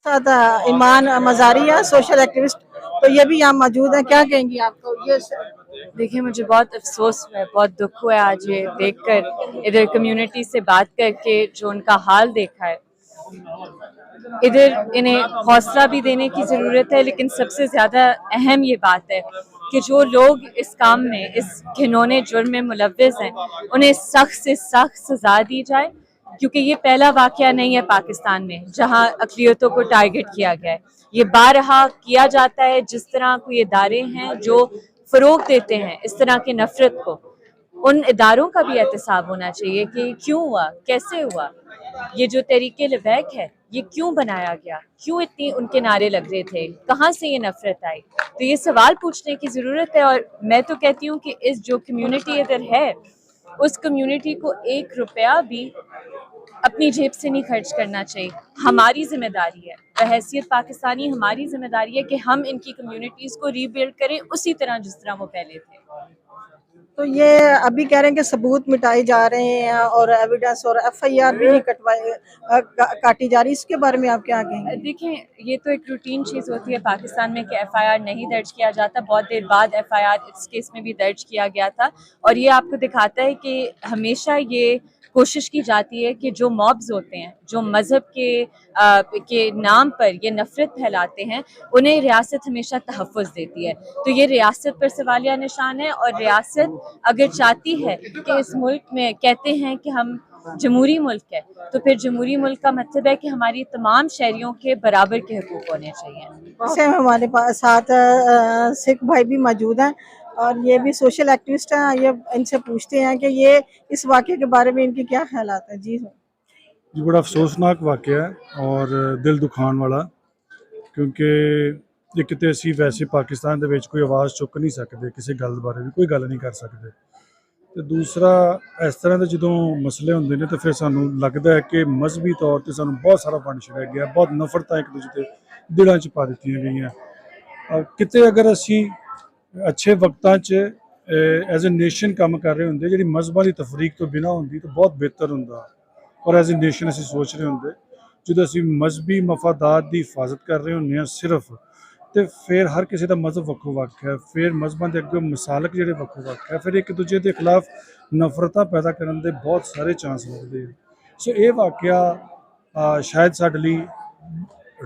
साथ ईमान मज़ारिया social activist, तो ये भी यहाँ मौजूद है, क्या कहेंगी आपको ये? देखिए, मुझे बहुत अफसोस हुआ है, बहुत दुख हुआ है आज ये देखकर, इधर कम्युनिटी से बात करके जो उनका हाल देखा है। इधर इन्हें हौसला भी देने की ज़रूरत है, लेकिन सबसे ज़्यादा अहम ये बात है कि जो लोग इस काम में, इस घिनौने जुर्म में मुलव्विस हैं, उन्हें सख्त से सख्त सज़ा दी जाए, क्योंकि ये पहला वाक़या नहीं है पाकिस्तान में जहां अक़लियतों को टारगेट किया गया है। ये बारहा किया जाता है। जिस तरह कोई इदारे हैं जो फ़रोग़ देते हैं इस तरह की नफ़रत को, उन इदारों का भी एहतसाब होना चाहिए कि क्यों हुआ, कैसे हुआ, ये जो तहरीके लबैक है ये क्यों बनाया गया, क्यों इतनी उनके नारे लग रहे थे, कहाँ से ये नफ़रत आई। तो ये सवाल पूछने की ज़रूरत है। और मैं तो कहती हूँ कि इस जो कम्युनिटी इधर है, उस कम्युनिटी को 1 रुपया भी अपनी जेब से नहीं खर्च करना चाहिए। हमारी जिम्मेदारी है, बहैसियत पाकिस्तानी हमारी जिम्मेदारी है कि हम इनकी कम्युनिटीज़ को रीबिल्ड करें उसी तरह जिस तरह वो पहले थे। तो ये अभी कह रहे हैं कि सबूत मिटाए जा रहे हैं और एविडेंस और एफआईआर भी नहीं काटी जा रही, इसके बारे में आप क्या कहेंगे? देखिए, ये तो एक रूटीन चीज़ होती है पाकिस्तान में कि एफआईआर नहीं दर्ज किया जाता। बहुत देर बाद एफआईआर इस केस में भी दर्ज किया गया था, और ये आपको दिखाता है कि हमेशा ये कोशिश की जाती है कि जो मॉब्स होते हैं, जो मज़हब के नाम पर ये नफ़रत फैलाते हैं, उन्हें रियासत हमेशा तहफ़्फ़ुज़ देती है। तो ये रियासत पर सवालिया निशान है। और रियासत अगर चाहती है कि इस मुल्क में, कहते हैं कि हम जमहूरी मुल्क है, तो फिर जमहूरी मुल्क का मतलब है कि हमारी तमाम शहरियों के बराबर के हकूक़ होने चाहिए। वैसे हमारे पास साथ सिख भाई भी मौजूद हैं और ये भी सोशल एक्टिविस्ट हैं। ये इनसे पूछते हैं कि ये इस वाक़े के बारे में इनके क्या ख्यालात हैं। जी जी, बड़ा अफसोसनाक वाक़या है और दिल दुखान वाला, क्योंकि एक तो असी वैसे पाकिस्तान दे विच कोई आवाज़ चुक नहीं सकते, किसी गल बारे भी कोई गल नहीं कर सकते। तो दूसरा, इस तरह के जो मसले होंगे ने तो फिर सानू लगता है कि मजहबी तौर पर सानू बहुत सारा वंड छिड़िया गया, बहुत नफरत एक दूजे के दिलों च पा दी गई। किते अगर असी अच्छे वक्तां च एज ए नेशन काम कर रहे होंगे, जी मजहबों की तफरीक तो बिना होंगी तो बहुत बेहतर होंदा। और एज ए नेशन असी सोच रहे होंगे, जो असी मजहबी मफादात की हिफाजत कर रहे होंगे सिर्फ, तो फिर हर किसी का मजहब वक्ो वक् है, फिर मजहबों के अगे मसालक जोड़े वक्ो वक् है, फिर एक दूजे के खिलाफ नफरत पैदा करने के बहुत सारे चांस लगते हैं। सो ये वाक़या शायद साडे लई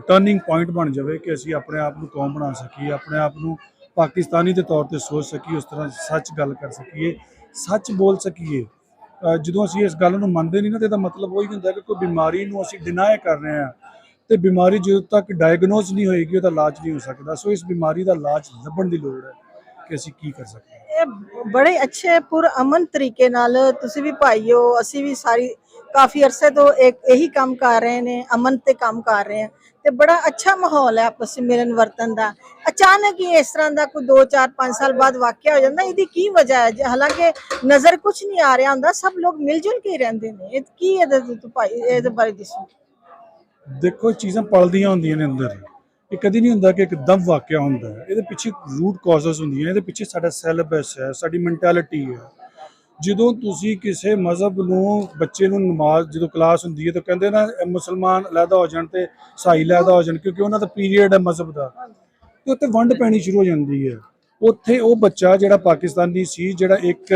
टर्निंग पॉइंट बन जाए कि असी अपने आप को कौम बना सकीए, अपने आप को पाकिस्तानी के तौर पर सोच सकीए, उस तरह सच गल कर सकीए, सच बोल सकीए। जो असी इस गल मनते नहीं ना, तो मतलब वही होंगे कि कोई बीमारी असी डिनाई कर रहे हैं, तो बीमारी जो तक डायगनोज नहीं होएगी उसका इलाज नहीं हो सकता। सो इस बीमारी का इलाज लभण की लोड़ है कि असी की कर सकते हैं। ये बड़े अच्छे पुरअमन तरीके नाल तुसी भी भाई हो, असी भी सारी काफ़ी अरसे तो एक यही काम कर रहे हैं, अमन ते काम कर रहे हैं, तो बड़ा अच्छा माहौल है आपस में मिलन वर्तन का। अचानक ही इस तरह का कोई 2 4 5 साल बाद वाकया हो जाता, इसकी की वजह है? हालांकि नज़र कुछ नहीं आ रहा होंदा, सब लोग मिलजुल के ही रहते हैं, की ਇਹਦੇ ਬਾਰੇ दसो। देखो, चीज़ां पलदियां होंदियां ने अंदर, ये कभी नहीं होंदा कि एकदम वाकया होंदा है। ये पिछे रूट कॉजेस होंदियां, ये पिछे साडा सैलेबस है, साडी मैंटैलिटी है। ਜਦੋਂ ਤੁਸੀਂ ਕਿਸੇ ਮਜ਼ਹਬ ਨੂੰ ਬੱਚੇ ਨੂੰ ਨਮਾਜ਼ ਜਦੋਂ ਕਲਾਸ ਹੁੰਦੀ ਹੈ ਤਾਂ ਕਹਿੰਦੇ ਨਾ ਮੁਸਲਮਾਨ ਅਲੱਗਾ ਹੋ ਜਾਣ ਤੇ ਈਸਾਈ ਅਲੱਗਾ ਹੋ ਜਾਣ, ਕਿਉਂਕਿ ਉਹਨਾਂ ਦਾ ਪੀਰੀਅਡ ਹੈ ਮਜ਼ਹਬ ਦਾ, ਤੇ ਉੱਥੇ ਵੰਡ ਪੈਣੀ ਸ਼ੁਰੂ ਹੋ ਜਾਂਦੀ ਹੈ। ਉੱਥੇ ਉਹ ਬੱਚਾ ਜਿਹੜਾ ਪਾਕਿਸਤਾਨੀ ਸੀ, ਜਿਹੜਾ ਇੱਕ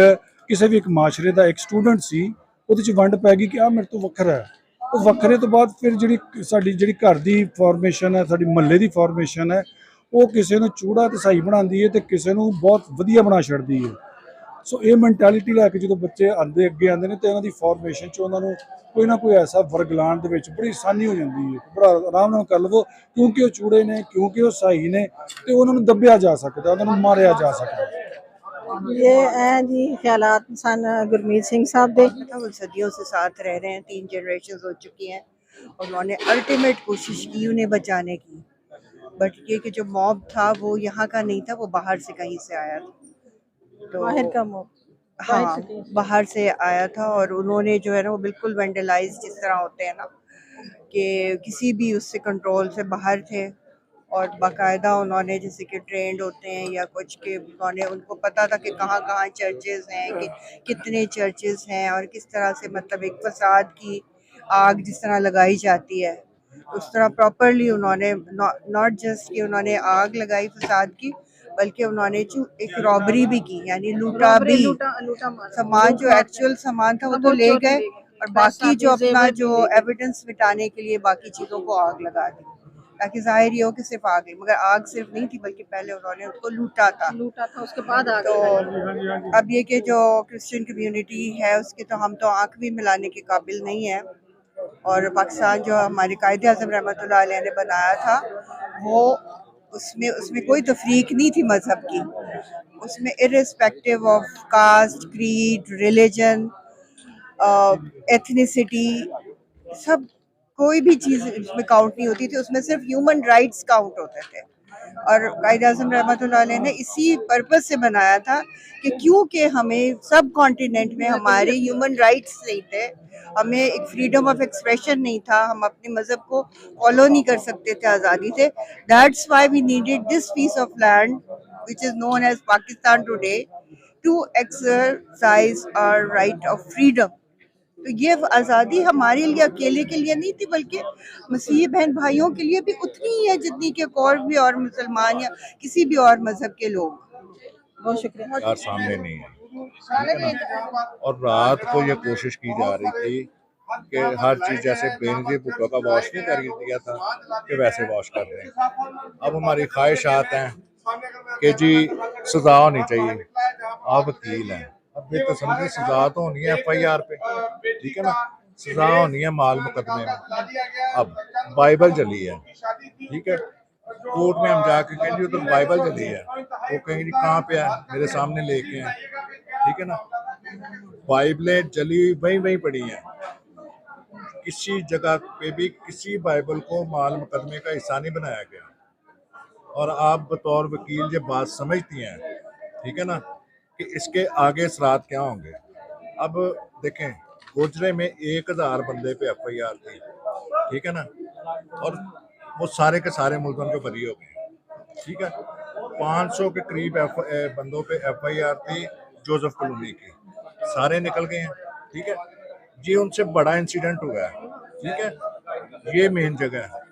ਕਿਸੇ ਵੀ ਇੱਕ ਮਾਸ਼ਰੇ ਦਾ ਇੱਕ ਸਟੂਡੈਂਟ ਸੀ, ਉਹਦੇ 'ਚ ਵੰਡ ਪੈ ਗਈ ਕਿ ਆਹ ਮੇਰੇ ਤੋਂ ਵੱਖਰਾ ਹੈ। ਉਹ ਵੱਖਰੇ ਤੋਂ ਬਾਅਦ ਫਿਰ ਜਿਹੜੀ ਘਰ ਦੀ ਫਾਰਮੇਸ਼ਨ ਹੈ, ਸਾਡੀ ਮਹੱਲੇ ਦੀ ਫਾਰਮੇਸ਼ਨ ਹੈ, ਉਹ ਕਿਸੇ ਨੂੰ ਚੂੜਾ ਤੇ ਈਸਾਈ ਬਣਾਉਂਦੀ ਹੈ ਤੇ ਕਿਸੇ ਨੂੰ ਬਹੁਤ ਵਧੀਆ ਬਣਾ ਛੱਡਦੀ ਹੈ। सो ये मैंटैलिटी लैके जो बच्चे आते अगे आते हैं तो इन्हों की फॉर्मेशन उन्होंने कोई ना कोई ऐसा वर्ग लाने के बड़ी आसानी हो जाती है, बड़ा आराम कर लवो, क्योंकि वो चूड़े ने, क्योंकि वो सही ने, तो उन्होंने दबिया जा सकता, उन्होंने मारिया जा सकता। ये जी ख्यालात सन गुरमीत सिंह साहब दे। वो सदियों से साथ रह रहे हैं, 3 जनरेशन हो चुकी हैं और उन्होंने अल्टीमेट कोशिश की उन्हें बचाने की। बट ये कि जो मॉब था वो यहाँ का नहीं था, वो बाहर से कहीं से आया था। तो बाहर का मॉब, हाँ, बाहर से आया था और उन्होंने जो है ना वो बिल्कुल वेंडलाइज जिस तरह होते हैं ना कि किसी भी उससे कंट्रोल से बाहर थे। और बाकायदा उन्होंने जैसे कि ट्रेंड होते हैं या कुछ के, उन्होंने उनको पता था कि कहाँ कहाँ चर्चेज़ हैं, कि कितने चर्चेज़ हैं और किस तरह से मतलब एक फसाद की आग जिस तरह लगाई जाती है उस तरह प्रॉपरली उन्होंने नॉट जस्ट कि उन्होंने आग लगाई फसाद की, बल्कि उन्होंने जो एक रॉबरी भी की, यानी लूटा भी। सामान जो एक्चुअल सामान था वो तो ले गए, और बाकी जो अपना जो एविडेंस मिटाने के लिए बाकी चीज़ों को आग लगा दी, ताकि जाहिर ये हो कि सिर्फ आग ही, मगर आग सिर्फ नहीं थी बल्कि पहले उन्होंने उसको लूटा था उसके बाद आग तो लगाई। अब ये कि जो क्रिश्चियन कम्युनिटी है उसकी तो हम तो आंख भी मिलाने के काबिल नहीं है। और पाकिस्तान जो हमारे कायदे आज़म रहमतुल्लाह अलैह ने बनाया था, वो उसमें कोई तफरीक नहीं थी मज़हब की। उसमें irrespective of caste, creed, religion, ethnicity, सब कोई भी चीज़ इसमें काउंट नहीं होती थी। उसमें सिर्फ ह्यूमन राइट्स काउंट होते थे। और कायदे आज़म रहमतुल्लाह अलैह ने इसी पर्पस से बनाया था कि क्योंकि हमें सब कॉन्टिनेंट में हमारे ह्यूमन राइट्स नहीं थे, हमें एक फ्रीडम ऑफ एक्सप्रेशन नहीं था, हम अपने मज़हब को फॉलो नहीं कर सकते थे आज़ादी से। That's why we needed this piece of land which is known as Pakistan today to exercise our right of freedom. तो ये आज़ादी हमारे लिए अकेले के लिए नहीं थी, बल्कि मसीही बहन भाइयों के लिए भी उतनी ही है जितनी कि और भी और मुसलमान या किसी भी और मजहब के लोग। बहुत शुक्रिया। यार सामने नहीं है, ठीक है ना। और रात को ये कोशिश की जा रही थी कि हर चीज़ जैसे बेनजीर भुट्टो का वॉश नहीं कर दिया था कि वैसे वॉश कर रहे हैं। अब हमारी ख्वाहिशात हैं कि जी सजा होनी चाहिए। आप वकील हैं, अब तो समझिए सजा तो होनी है FIR पे, ठीक है ना, सजा होनी है माल मुकदमे में। अब बाइबल जली है, ठीक है, कोर्ट में हम जाके कहेंगे उधर बाइबल जली है, वो कहेंगे कहाँ पे है, मेरे सामने लेके हैं, ठीक है ना। बाइबलें जली वहीं वहीं पड़ी हैं, किसी जगह पे भी किसी बाइबल को माल मुकदमे का हिस्सा नहीं बनाया गया। और आप बतौर वकील ये बात समझती हैं, ठीक है ना, कि इसके आगे असरात क्या होंगे। अब देखें, गोजरे में 1000 बंदे पे FIR थी, ठीक है ना, और वो सारे के सारे मुल्ज़िम जो बरी हो गए, ठीक है। 500 के करीब बंदों पे FIR थी जोसेफ कॉलोनी की, सारे निकल गए हैं, ठीक है। ये उनसे बड़ा इंसिडेंट हुआ है, ठीक है, ये मेन जगह है।